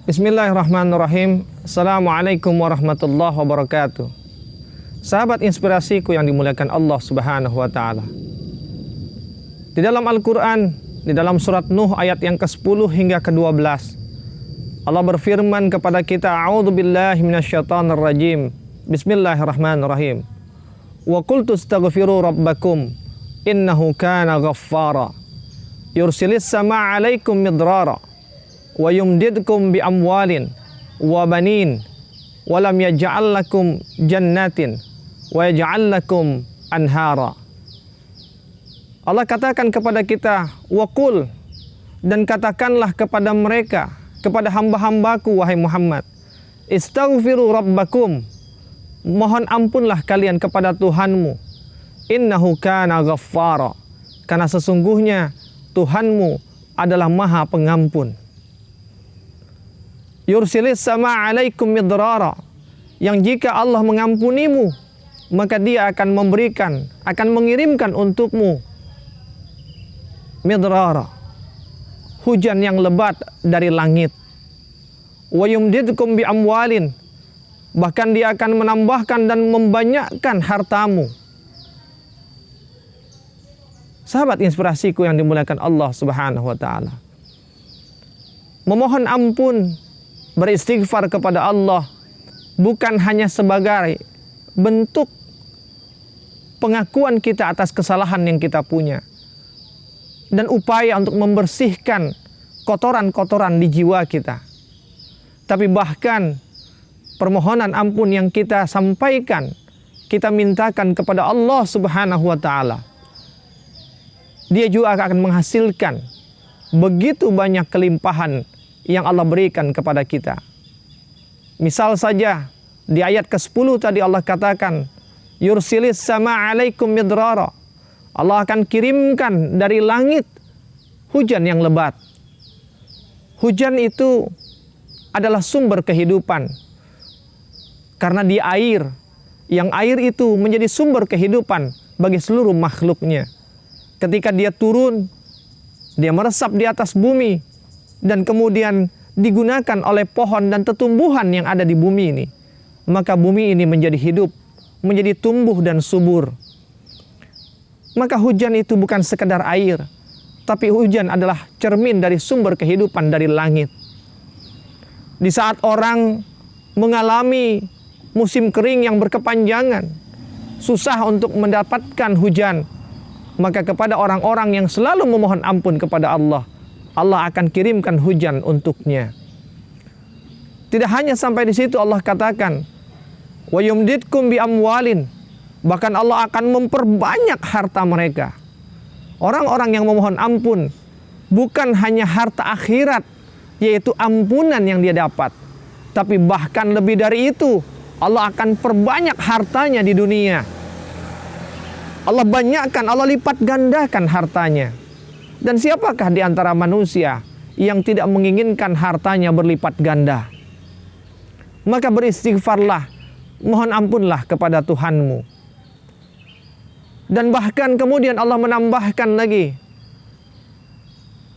Bismillahirrahmanirrahim. Assalamualaikum warahmatullahi wabarakatuh. Sahabat inspirasiku yang dimuliakan Allah Subhanahu wa taala. Di dalam Al-Qur'an, di dalam surat Nuh ayat yang ke-10 hingga ke-12, Allah berfirman kepada kita, A'udzubillahi minasyaitonir rajim. Bismillahirrahmanirrahim. Wa qultu astaghfiru rabbakum innahu kana ghaffara. Yursilis samaa'a 'alaikum midrara wa yumdidkum bi amwalin wa banin wa lam yaj'al lakum jannatin wa yaj'al lakum anhara. Allah katakan kepada kita, wa qul, dan katakanlah kepada mereka, kepada hamba-hambaku wahai Muhammad, istaghfiru rabbakum, mohon ampunlah kalian kepada Tuhanmu, innahu kana ghaffara, karena sesungguhnya Tuhanmu adalah Maha Pengampun. Yursilis samaa'a 'alaikum midrara, yang jika Allah mengampunimu, maka Dia akan memberikan, akan mengirimkan untukmu midrara, hujan yang lebat dari langit. Wa yumdidkum bi amwalin, bahkan Dia akan menambahkan dan membanyakkan hartamu. Sahabat inspirasiku yang dimuliakan Allah Subhanahu wa taala. Memohon ampun, beristighfar kepada Allah bukan hanya sebagai bentuk pengakuan kita atas kesalahan yang kita punya dan upaya untuk membersihkan kotoran-kotoran di jiwa kita, tapi bahkan permohonan ampun yang kita sampaikan, kita mintakan kepada Allah Subhanahu wa taala, Dia juga akan menghasilkan begitu banyak kelimpahan yang Allah berikan kepada kita. Misal saja di ayat ke-10 tadi Allah katakan, yursilis samaa'a 'alaikum midrara, Allah akan kirimkan dari langit hujan yang lebat. Hujan itu adalah sumber kehidupan, karena di air, yang air itu menjadi sumber kehidupan bagi seluruh makhluknya. Ketika dia turun, dia meresap di atas bumi, dan kemudian digunakan oleh pohon dan tetumbuhan yang ada di bumi ini, maka bumi ini menjadi hidup, menjadi tumbuh dan subur. Maka hujan itu bukan sekedar air, tapi hujan adalah cermin dari sumber kehidupan dari langit. Di saat orang mengalami musim kering yang berkepanjangan, susah untuk mendapatkan hujan, maka kepada orang-orang yang selalu memohon ampun kepada Allah, Allah akan kirimkan hujan untuknya. Tidak hanya sampai di situ, Allah katakan, wa yumdidkum bi amwalin, bahkan Allah akan memperbanyak harta mereka. Orang-orang yang memohon ampun bukan hanya harta akhirat, yaitu ampunan yang dia dapat, tapi bahkan lebih dari itu, Allah akan perbanyak hartanya di dunia. Allah banyakkan, Allah lipat gandakan hartanya. Dan siapakah di antara manusia yang tidak menginginkan hartanya berlipat ganda? Maka beristighfarlah, mohon ampunlah kepada Tuhanmu. Dan bahkan kemudian Allah menambahkan lagi,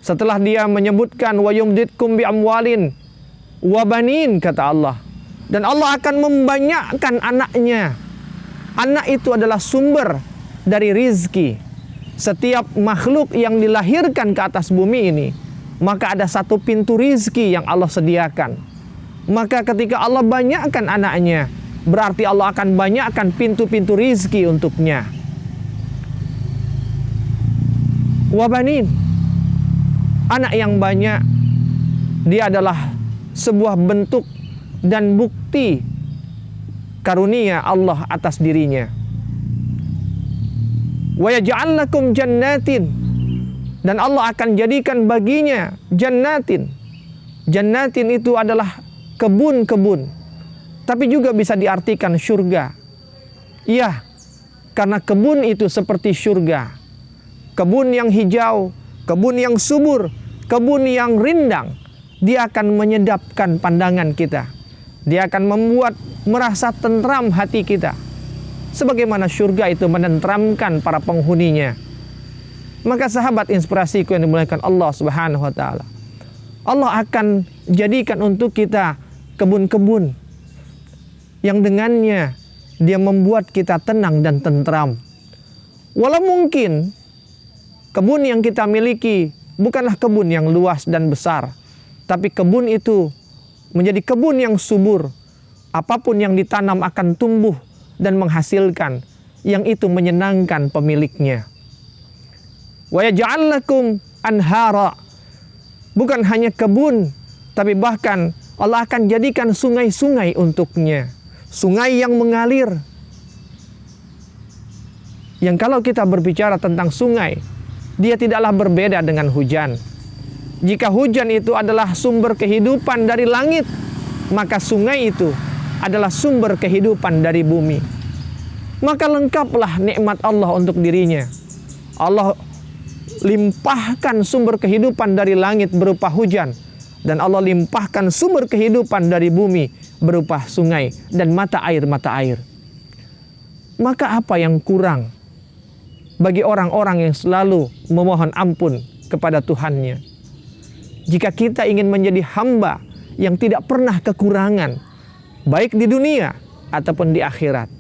setelah Dia menyebutkan wa yumdidkum bi amwalin wa banin, kata Allah, dan Allah akan membanyakkan anaknya. Anak itu adalah sumber dari rizki. Setiap makhluk yang dilahirkan ke atas bumi ini, maka ada satu pintu rizki yang Allah sediakan. Maka ketika Allah banyakkan anaknya, berarti Allah akan banyakkan pintu-pintu rizki untuknya. Wabanin, anak yang banyak, dia adalah sebuah bentuk dan bukti karunia Allah atas dirinya. Wa yaj'al lakum jannatin, dan Allah akan jadikan baginya jannatin. Jannatin itu adalah kebun-kebun, tapi juga bisa diartikan surga. Iya, karena kebun itu seperti surga. Kebun yang hijau, kebun yang subur, kebun yang rindang, dia akan menyedapkan pandangan kita. Dia akan membuat merasa tentram hati kita. Sebagaimana surga itu menenteramkan para penghuninya. Maka sahabat inspirasiku yang dimuliakan Allah Subhanahu wa taala, Allah akan jadikan untuk kita kebun-kebun yang dengannya dia membuat kita tenang dan tentram. Walau mungkin kebun yang kita miliki bukanlah kebun yang luas dan besar, tapi kebun itu menjadi kebun yang subur. Apapun yang ditanam akan tumbuh dan menghasilkan, yang itu menyenangkan pemiliknya. Wa yaj'al lakum anhara. Bukan hanya kebun, tapi bahkan Allah akan jadikan sungai-sungai untuknya. Sungai yang mengalir. Yang kalau kita berbicara tentang sungai, dia tidaklah berbeda dengan hujan. Jika hujan itu adalah sumber kehidupan dari langit, maka sungai itu adalah sumber kehidupan dari bumi. Maka lengkaplah nikmat Allah untuk dirinya. Allah limpahkan sumber kehidupan dari langit berupa hujan, dan Allah limpahkan sumber kehidupan dari bumi berupa sungai dan mata air. Maka apa yang kurang bagi orang-orang yang selalu memohon ampun kepada Tuhannya? Jika kita ingin menjadi hamba yang tidak pernah kekurangan, baik di dunia ataupun di akhirat,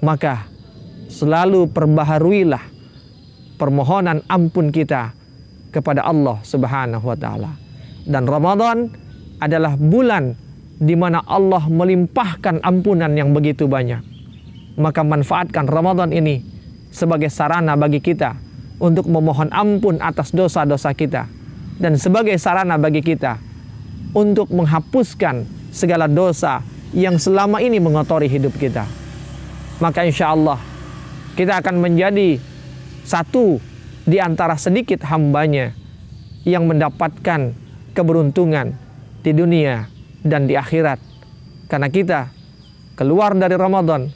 maka selalu perbaharuilah permohonan ampun kita kepada Allah Subhanahu wa taala. Dan Ramadan adalah bulan di mana Allah melimpahkan ampunan yang begitu banyak. Maka manfaatkan Ramadan ini sebagai sarana bagi kita untuk memohon ampun atas dosa-dosa kita, dan sebagai sarana bagi kita untuk menghapuskan segala dosa yang selama ini mengotori hidup kita. Maka insya Allah kita akan menjadi satu di antara sedikit hambanya yang mendapatkan keberuntungan di dunia dan di akhirat, karena kita keluar dari Ramadan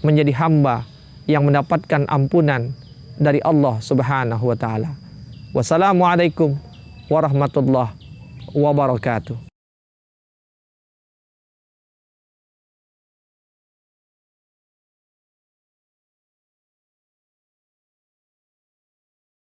menjadi hamba yang mendapatkan ampunan dari Allah Subhanahu wa taala. Wassalamualaikum warahmatullahi wabarakatuh.